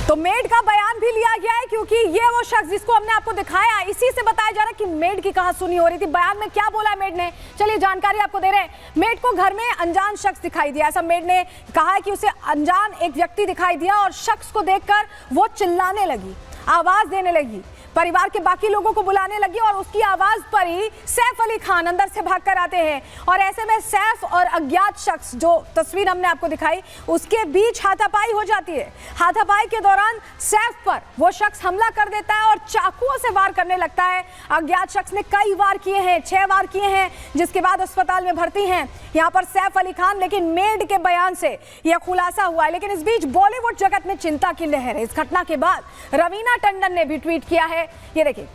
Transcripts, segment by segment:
तो मेड का बयान भी लिया गया है, क्योंकि ये वो शख्स जिसको हमने आपको दिखाया, इसी से बताया जा रहा है कि मेड की कहासुनी हो रही थी। बयान में क्या बोला है मेड ने, चलिए जानकारी आपको दे रहे हैं। मेड को घर में अनजान शख्स दिखाई दिया, ऐसा मेड ने कहा है कि उसे अनजान एक व्यक्ति दिखाई दिया और शख्स को देखकर वो चिल्लाने लगी, आवाज देने लगी, परिवार के बाकी लोगों को बुलाने लगी और उसकी आवाज पर ही सैफ अली खान अंदर से भाग कर आते हैं और ऐसे में सैफ और अज्ञात शख्स, जो तस्वीर हमने आपको दिखाई, उसके बीच हाथापाई हो जाती है। हाथापाई के दौरान सैफ पर वो शख्स हमला कर देता है और चाकुओं से वार करने लगता है। अज्ञात शख्स ने कई वार किए हैं, 6 वार किए हैं, जिसके बाद अस्पताल में भर्ती हैं यहाँ पर सैफ अली खान। लेकिन मेड के बयान से यह खुलासा हुआ है। लेकिन इस बीच बॉलीवुड जगत में चिंता की लहर है। इस घटना के बाद रवीना टंडन ने भी ट्वीट किया है। ये देखिए,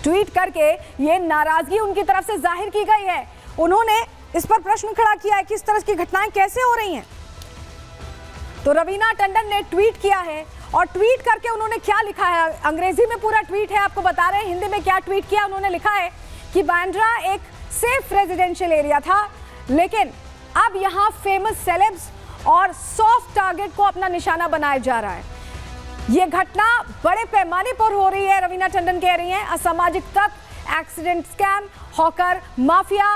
ट्वीट करके ये नाराजगी उनकी तरफ से जाहिर की गई है। उन्होंने इस पर प्रश्न खड़ा किया है कि इस तरह की घटनाएं कैसे हो रही हैं। तो रवीना टंडन ने ट्वीट किया है और ट्वीट करके उन्होंने क्या लिखा है, अंग्रेजी में पूरा ट्वीट है, आपको बता रहे हैं हिंदी में क्या ट्वीट किया। उन्होंने लिखा है कि बांद्रा एक सेफ रेजिडेंशियल एरिया था, लेकिन अब यहाँ फेमस सेलेब्स और सॉफ्ट टारगेट को अपना निशाना बनाया जा रहा है। ये घटना बड़े पैमाने पर हो रही है, रवीना टंडन कह रही हैं। असामाजिक तत्व, accident scam, hawker mafia,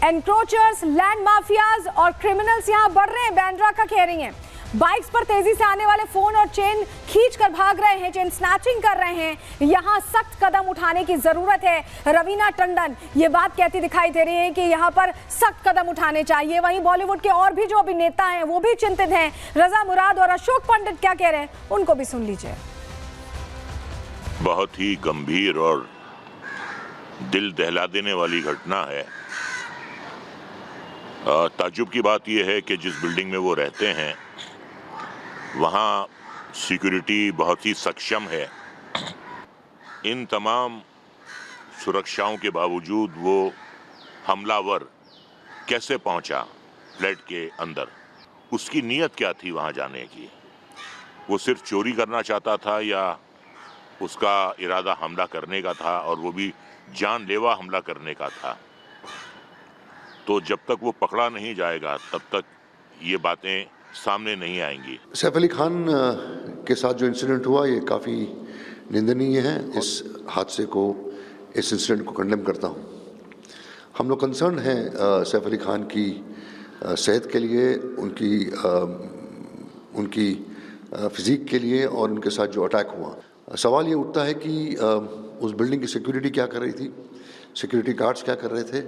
encroachers, land mafias और क्रिमिनल्स यहाँ बढ़ रहे हैं, बांद्रा का कह रही हैं। बाइक्स पर तेजी से आने वाले फोन और चेन खींचकर भाग रहे हैं, चेन स्नैचिंग कर रहे हैं। यहाँ सख्त कदम उठाने की जरूरत है। रवीना टंडन ये बात कहती दिखाई दे रही है कि यहाँ पर सख्त कदम उठाने चाहिए। वहीं बॉलीवुड के और भी जो अभिनेता हैं वो भी चिंतित हैं। रजा मुराद और अशोक पंडित क्या कह रहे हैं, उनको भी सुन लीजिए। बहुत ही गंभीर और दिल दहला देने वाली घटना है। ताज्जुब की बात यह है कि जिस बिल्डिंग में वो रहते हैं वहाँ सिक्योरिटी बहुत ही सक्षम है। इन तमाम सुरक्षाओं के बावजूद वो हमलावर कैसे पहुंचा फ्लैट के अंदर, उसकी नीयत क्या थी वहां जाने की? वो सिर्फ चोरी करना चाहता था या उसका इरादा हमला करने का था, और वो भी जानलेवा हमला करने का था? तो जब तक वो पकड़ा नहीं जाएगा तब तक ये बातें सामने नहीं आएंगी। सैफ अली खान के साथ जो इंसिडेंट हुआ ये काफ़ी निंदनीय है। इस हादसे को, इस इंसिडेंट को कंडेम करता हूँ। हम लोग कंसर्न हैं सैफ अली खान की सेहत के लिए, उनकी फिजिक के लिए और उनके साथ जो अटैक हुआ। सवाल ये उठता है कि उस बिल्डिंग की सिक्योरिटी क्या कर रही थी, सिक्योरिटी गार्ड्स क्या कर रहे थे,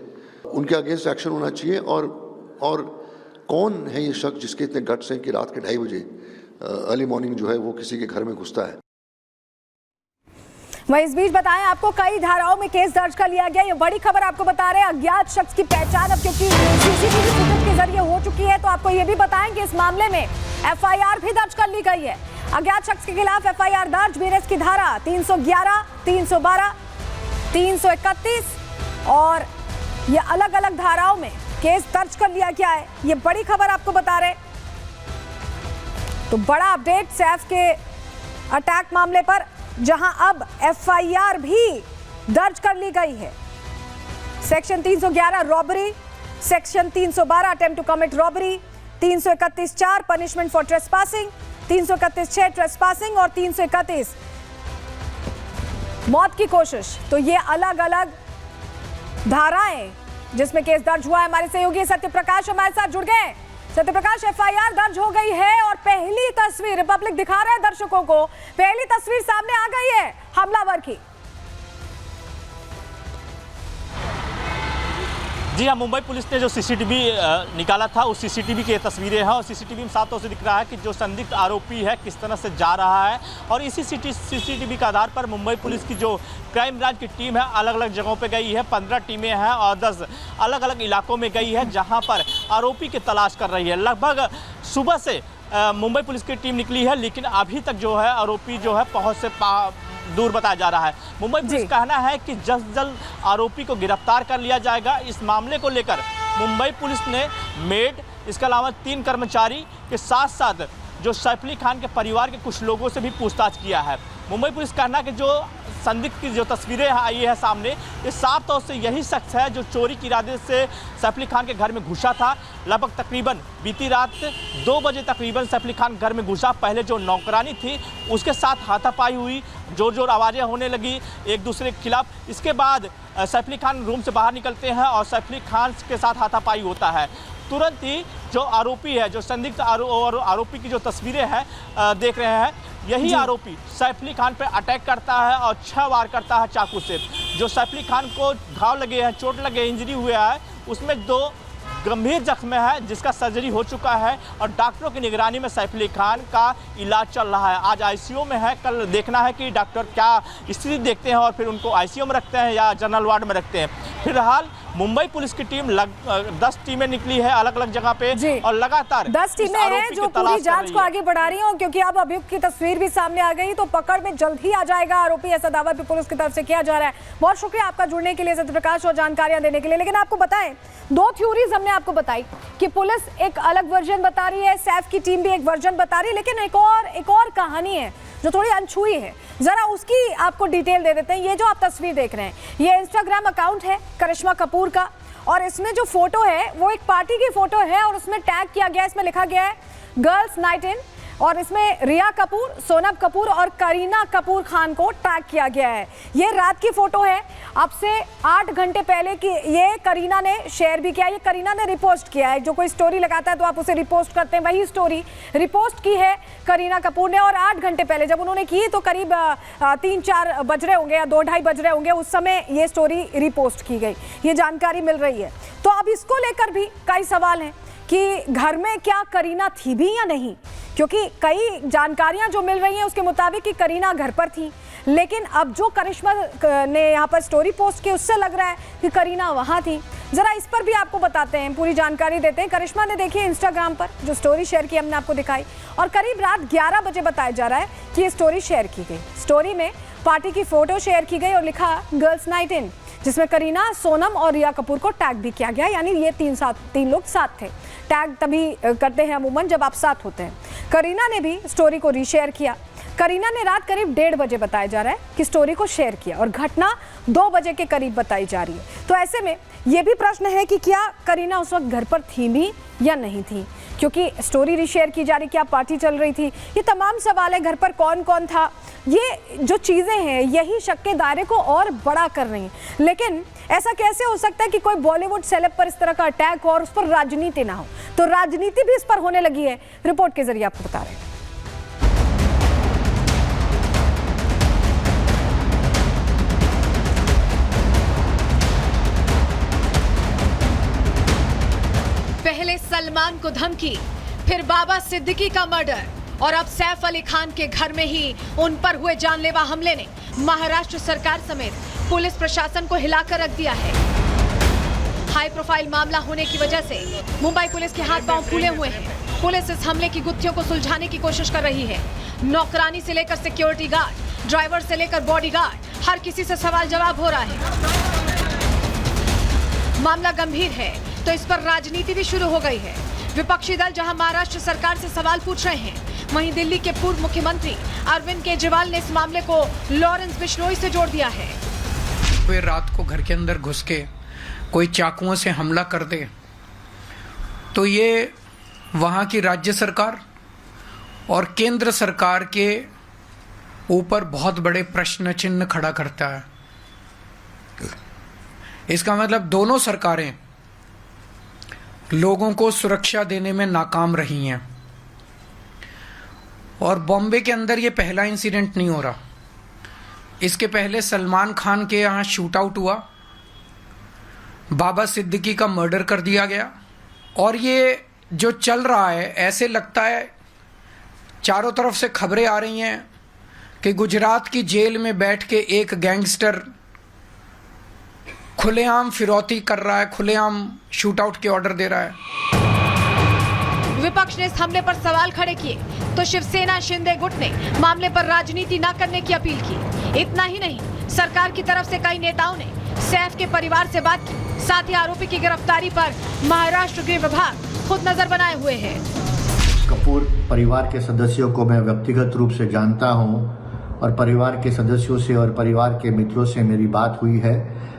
उनके अगेंस्ट एक्शन होना चाहिए। और कौन है ये शख्स जिसके इतने गट्स हैं कि रात के 2:30 बजे अर्ली मॉर्निंग जो है वो किसी के घर में घुसता है। वहीं इस बीच बताएं, आपको कई धाराओं में केस दर्ज कर लिया गया। ये बड़ी खबर आपको बता रहे हैं। अज्ञात शख्स की पहचान अब क्योंकि सीसीटीवी फुटेज के जरिए हो चुकी है, तो आपको ये भी बताएं कि इस मामले में एफआईआर भी दर्ज कर ली गई है। अज्ञात शख्स के खिलाफ एफआईआर दर्ज, बीएनएस की धारा 311, 312, 331 और ये अलग अलग धाराओं में केस दर्ज कर लिया गया है। ये बड़ी खबर आपको बता रहे। तो बड़ा अपडेट सैफ के अटैक मामले पर, जहां अब एफआईआर भी दर्ज कर ली गई है। Section 311 robbery, section 312 attempt to commit robbery, 331(4) punishment for trespassing, 331(6) trespassing और 331 मौत की कोशिश। तो ये अलग अलग धाराएं जिसमें केस दर्ज हुआ है। हमारे सहयोगी सत्यप्रकाश हमारे साथ जुड़ गए। सत्यप्रकाश, एफआईआर दर्ज हो गई है और पहली तस्वीर रिपब्लिक दिखा रहा है दर्शकों को, पहली तस्वीर सामने आ गई है हमलावर की। जी हाँ, मुंबई पुलिस ने जो सीसीटीवी निकाला था उस सीसीटीवी की ये तस्वीरें हैं और सीसीटीवी में साफ तौर से दिख रहा है कि जो संदिग्ध आरोपी है किस तरह से जा रहा है। और इसी सीसीटीवी के आधार पर मुंबई पुलिस की जो क्राइम ब्रांच की टीम है अलग अलग जगहों पे गई है। 15 टीमें हैं और 10 अलग अलग इलाकों में गई है जहाँ पर आरोपी की तलाश कर रही है। लगभग सुबह से मुंबई पुलिस की टीम निकली है, लेकिन अभी तक जो है आरोपी जो है पहुँच से दूर बताया जा रहा है। मुंबई पुलिस का कहना है कि जल्द जल्द आरोपी को गिरफ्तार कर लिया जाएगा। इस मामले को लेकर मुंबई पुलिस ने मेड, इसके अलावा 3 कर्मचारी के साथ साथ जो सैफ अली खान के परिवार के कुछ लोगों से भी पूछताछ किया है। मुंबई पुलिस का कहना है कि जो संदिग्ध की जो तस्वीरें आई है सामने, ये साफ तौर से यही शख्स है जो चोरी के इरादे से सैफ अली खान के घर में घुसा था। लगभग तकरीबन बीती रात 2 बजे तकरीबन सैफ अली खान घर में घुसा। पहले जो नौकरानी थी उसके साथ हाथापाई हुई, जोर जोर आवाज़ें होने लगी एक दूसरे के खिलाफ। इसके बाद सैफ अली खान रूम से बाहर निकलते हैं और सैफ अली खान के साथ हाथापाई होता है। तुरंत ही जो आरोपी है, जो संदिग्ध आरोपी की जो तस्वीरें हैं देख रहे हैं, यही आरोपी सैफ अली खान पे अटैक करता है और 6 वार करता है चाकू से। जो सैफ अली खान को घाव लगे हैं, चोट लगे, इंजरी हुआ है, उसमें 2 गंभीर जख्म है जिसका सर्जरी हो चुका है और डॉक्टरों की निगरानी में सैफ अली खान का इलाज चल रहा है। आज आईसीयू में है, कल देखना है कि डॉक्टर क्या स्थिति देखते हैं और फिर उनको आईसीयू में रखते हैं या जनरल वार्ड में रखते हैं। फिलहाल मुंबई पुलिस की टीम 10 टीमें निकली है अलग अलग जगह पे और लगातार 10 टीमें हैं जो पूरी जांच को आगे बढ़ा रही हैं, क्योंकि अब अभियुक्त की तस्वीर भी सामने आ गई तो पकड़ में जल्द ही आ जाएगा आरोपी, ऐसा दावा भी पुलिस की तरफ से किया जा रहा है। बहुत शुक्रिया आपका जुड़ने के लिए सत्यप्रकाश और जानकारियां देने के लिए। लेकिन आपको बताएं, 2 थ्योरीज हमने आपको बताई कि पुलिस एक अलग वर्जन बता रही है, सैफ की टीम भी एक वर्जन बता रही है, लेकिन एक और कहानी है जो थोड़ी अनछुई है। जरा उसकी आपको डिटेल दे देते हैं। ये जो आप तस्वीर देख रहे हैं, ये इंस्टाग्राम अकाउंट है करिश्मा कपूर का और इसमें जो फोटो है वो एक पार्टी की फोटो है और उसमें टैग किया गया, इसमें लिखा गया है गर्ल्स नाइट इन और इसमें रिया कपूर, सोनम कपूर और करीना कपूर खान को टैग किया गया है। ये रात की फोटो है, अब से 8 घंटे पहले की ये करीना ने शेयर भी किया, ये करीना ने रिपोस्ट किया है। जो कोई स्टोरी लगाता है तो आप उसे रिपोस्ट करते हैं, वही स्टोरी रिपोस्ट की है करीना कपूर ने और 8 घंटे पहले जब उन्होंने की तो करीब 3-4 बज रहे होंगे या 2-2:30 बज रहे होंगे, उस समय ये स्टोरी रिपोस्ट की गई, ये जानकारी मिल रही है। तो अब इसको लेकर भी कई सवाल हैं कि घर में क्या करीना थी भी या नहीं, क्योंकि कई जानकारियां जो मिल रही हैं उसके मुताबिक कि करीना घर पर थी, लेकिन अब जो करिश्मा ने यहाँ पर स्टोरी पोस्ट की उससे लग रहा है कि करीना वहाँ थी। जरा इस पर भी आपको बताते हैं, पूरी जानकारी देते हैं। करिश्मा ने देखिए इंस्टाग्राम पर जो स्टोरी शेयर की हमने आपको दिखाई और करीब रात 11 बजे बताया जा रहा है कि ये स्टोरी शेयर की गई। स्टोरी में पार्टी की फोटो शेयर की गई और लिखा गर्ल्स नाइट इन, जिसमें करीना, सोनम और रिया कपूर को टैग भी किया गया, यानी ये 3 लोग साथ थे। टैग तभी करते हैं अमूमन जब आप साथ होते हैं। करीना ने भी स्टोरी को रीशेयर किया। करीना ने रात करीब 1:30 बजे बताया जा रहा है कि स्टोरी को शेयर किया और घटना 2 बजे के करीब बताई जा रही है। तो ऐसे में ये भी प्रश्न है कि क्या करीना उस वक्त घर पर थी भी या नहीं थी, क्योंकि स्टोरी रीशेयर की जा रही, क्या पार्टी चल रही थी, ये तमाम सवाल है। घर पर कौन कौन था, ये जो चीज़ें हैं यही शक के दायरे को और बड़ा कर रही हैं। लेकिन ऐसा कैसे हो सकता है कि कोई बॉलीवुड सेलेब पर इस तरह का अटैक हो और उस पर राजनीति ना हो? तो राजनीति भी इस पर होने लगी है, रिपोर्ट के जरिए आपको बता रहे हैं। पहले सलमान को धमकी, फिर बाबा सिद्दीकी का मर्डर और अब सैफ अली खान के घर में ही उन पर हुए जानलेवा हमले ने महाराष्ट्र सरकार समेत पुलिस प्रशासन को हिलाकर रख दिया है। हाई प्रोफाइल मामला होने की वजह से मुंबई पुलिस के हाथ पांव फूले हुए हैं। पुलिस इस हमले की गुत्थियों को सुलझाने की कोशिश कर रही है। नौकरानी से लेकर सिक्योरिटी गार्ड, ड्राइवर से लेकर बॉडीगार्ड, हर किसी से सवाल जवाब हो रहा है। मामला गंभीर है तो इस पर राजनीति भी शुरू हो गई है। विपक्षी दल जहां महाराष्ट्र सरकार से सवाल पूछ रहे हैं, वहीं दिल्ली के पूर्व मुख्यमंत्री अरविंद केजरीवाल ने इस मामले को लॉरेंस बिश्नोई से जोड़ दिया है। वे रात को घर के अंदर घुस के कोई चाकुओं से हमला कर दे तो ये वहां की राज्य सरकार और केंद्र सरकार के ऊपर बहुत बड़े प्रश्न चिन्ह खड़ा करता है। इसका मतलब दोनों सरकारें लोगों को सुरक्षा देने में नाकाम रही हैं। और बॉम्बे के अंदर ये पहला इंसिडेंट नहीं हो रहा। इसके पहले सलमान खान के यहाँ शूट आउट हुआ, बाबा सिद्दीकी का मर्डर कर दिया गया और ये जो चल रहा है, ऐसे लगता है चारों तरफ से खबरें आ रही हैं कि गुजरात की जेल में बैठ के एक गैंगस्टर खुलेआम फिरौती कर रहा है, खुलेआम शूट आउट के ऑर्डर दे रहा है। विपक्ष ने इस हमले पर सवाल खड़े किए तो शिवसेना शिंदे गुट ने मामले पर राजनीति न करने की अपील की। इतना ही नहीं, सरकार की तरफ से कई नेताओं ने सैफ के परिवार से बात की। साथ ही आरोपी की गिरफ्तारी पर महाराष्ट्र गृह विभाग खुद नजर बनाए हुए है। कपूर परिवार के सदस्यों को मैं व्यक्तिगत रूप से जानता हूं और परिवार के सदस्यों से और परिवार के मित्रों से मेरी बात हुई है।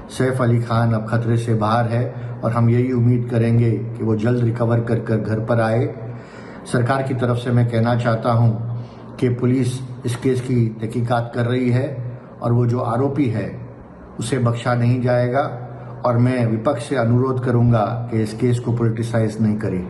सैफ अली खान अब खतरे से बाहर है और हम यही उम्मीद करेंगे कि वो जल्द रिकवर कर घर पर आए। सरकार की तरफ से मैं कहना चाहता हूं कि पुलिस इस केस की तहकीकात कर रही है और वो जो आरोपी है उसे बख्शा नहीं जाएगा और मैं विपक्ष से अनुरोध करूंगा कि इस केस को पॉलिटिसाइज नहीं करें।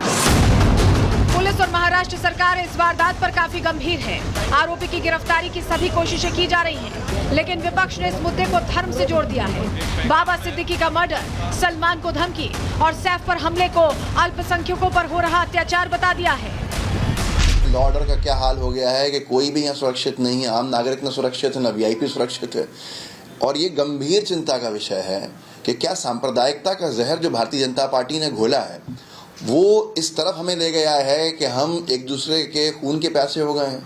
पुलिस और महाराष्ट्र सरकार इस वारदात पर काफी गंभीर है। आरोपी की गिरफ्तारी की सभी कोशिशें की जा रही हैं, लेकिन विपक्ष ने इस मुद्दे को धर्म से जोड़ दिया है। बाबा सिद्दीकी का मर्डर, सलमान को धमकी और सैफ पर हमले को अल्पसंख्यकों पर हो रहा अत्याचार बता दिया है। लॉ ऑर्डर का क्या हाल हो गया है कि कोई भी यहाँ सुरक्षित नहीं है, आम नागरिक न सुरक्षित है, न वीआईपी सुरक्षित है। और ये गंभीर चिंता का विषय है कि क्या सांप्रदायिकता का जहर जो भारतीय जनता पार्टी ने घोला है वो इस तरफ हमें ले गया है कि हम एक दूसरे के खून के प्यासे हो गए हैं।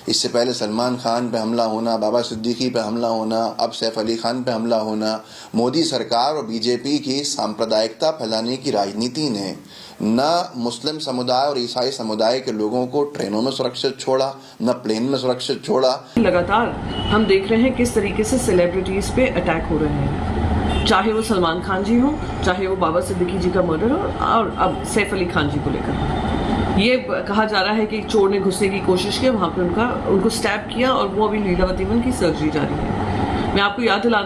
इससे पहले सलमान खान पे हमला होना, बाबा सिद्दीकी पे हमला होना, अब सैफ अली खान पे हमला होना, मोदी सरकार और बीजेपी की सांप्रदायिकता फैलाने की राजनीति ने न मुस्लिम समुदाय और ईसाई समुदाय के लोगों को ट्रेनों में सुरक्षित छोड़ा, न प्लेन में सुरक्षित छोड़ा। लगातार हम देख रहे हैं किस तरीके से सेलिब्रिटीज पे अटैक हो रहे हैं, चाहे वो सलमान खान जी हो, चाहे वो बाबा सिद्दीकी जी का मर्डर हो और अब सैफ अली खान जी को लेकर ये कहा जा रहा है कि चोर ने घुसने की कोशिश की, वहाँ पे उनको स्टैब किया और वो अभी लीलावती में उनकी सर्जरी जारी है। मैं आपको याद दिला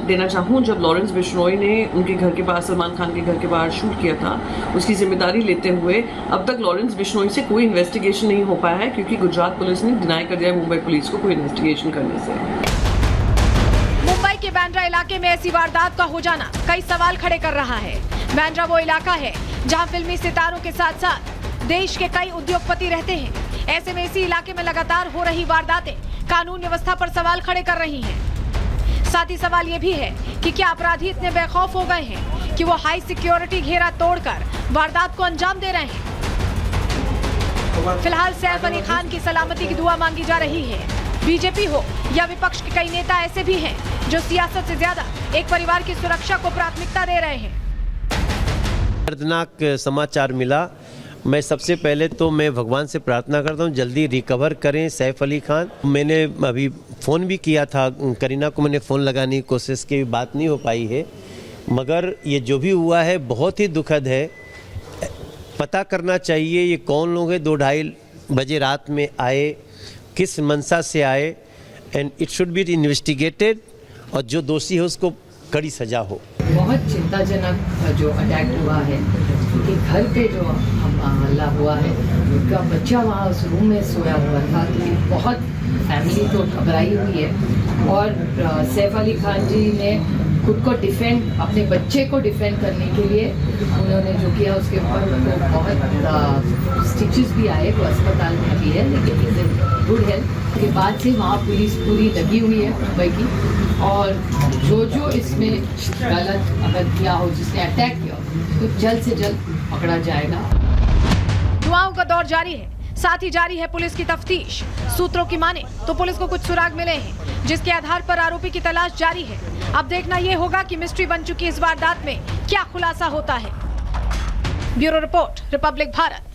देना चाहूँ, जब लॉरेंस बिश्नोई ने उनके घर के पास सलमान खान के घर के बाहर शूट किया था, उसकी जिम्मेदारी लेते हुए अब तक लॉरेंस बिश्नोई से कोई इन्वेस्टिगेशन नहीं हो पाया है, क्योंकि गुजरात पुलिस ने डिनाई कर दिया मुंबई पुलिस को कोई इन्वेस्टिगेशन करने से। मुंबई के बांद्रा इलाके में ऐसी वारदात का हो जाना कई सवाल खड़े कर रहा है। बांद्रा वो इलाका है जहां फिल्मी सितारों के साथ साथ देश के कई उद्योगपति रहते हैं। ऐसे में इसी इलाके में लगातार हो रही वारदातें कानून व्यवस्था पर सवाल खड़े कर रही हैं। साथ ही सवाल ये भी है कि क्या अपराधी इतने बेखौफ हो गए हैं कि वो हाई सिक्योरिटी घेरा तोड़कर वारदात को अंजाम दे रहे हैं। फिलहाल सैफ अली खान की सलामती की दुआ मांगी जा रही है। बीजेपी हो या विपक्ष के कई नेता ऐसे भी हैं जो सियासत से ज्यादा एक परिवार की सुरक्षा को प्राथमिकता दे रहे हैं। दर्दनाक समाचार मिला। मैं सबसे पहले तो मैं भगवान से प्रार्थना करता हूँ जल्दी रिकवर करें सैफ अली खान। मैंने अभी फ़ोन भी किया था करीना को, मैंने फ़ोन लगाने की कोशिश की, बात नहीं हो पाई है, मगर ये जो भी हुआ है बहुत ही दुखद है। पता करना चाहिए ये कौन लोग हैं, 2-2:30 बजे रात में आए, किस मंशा से आए, and it should be investigated और जो दोषी है उसको कड़ी सजा हो। बहुत चिंताजनक जो अटैक हुआ है, क्योंकि घर पे जो हमला हुआ है, उनका बच्चा वहाँ उस रूम में सोया हुआ था, तो बहुत फैमिली तो घबराई हुई है। और सैफ अली खान जी ने खुद को डिफेंड, अपने बच्चे को डिफेंड करने के लिए उन्होंने जो किया, उसके ऊपर उनको बहुत स्टिचेस भी आए, वो अस्पताल में भी है, लेकिन इज इन गुड हेल्थ। के बाद से वहाँ पुलिस पूरी लगी हुई है मुंबई की, और जो इसमें गलत अगर किया हो, जिसने अटैक किया तो जल्द से जल्द पकड़ा जाएगा। दुआओं का दौर जारी है, साथ ही जारी है पुलिस की तफ्तीश। सूत्रों की माने तो पुलिस को कुछ सुराग मिले हैं, जिसके आधार पर आरोपी की तलाश जारी है। अब देखना ये होगा कि मिस्ट्री बन चुकी इस वारदात में क्या खुलासा होता है। Bureau report, Republic Bharat.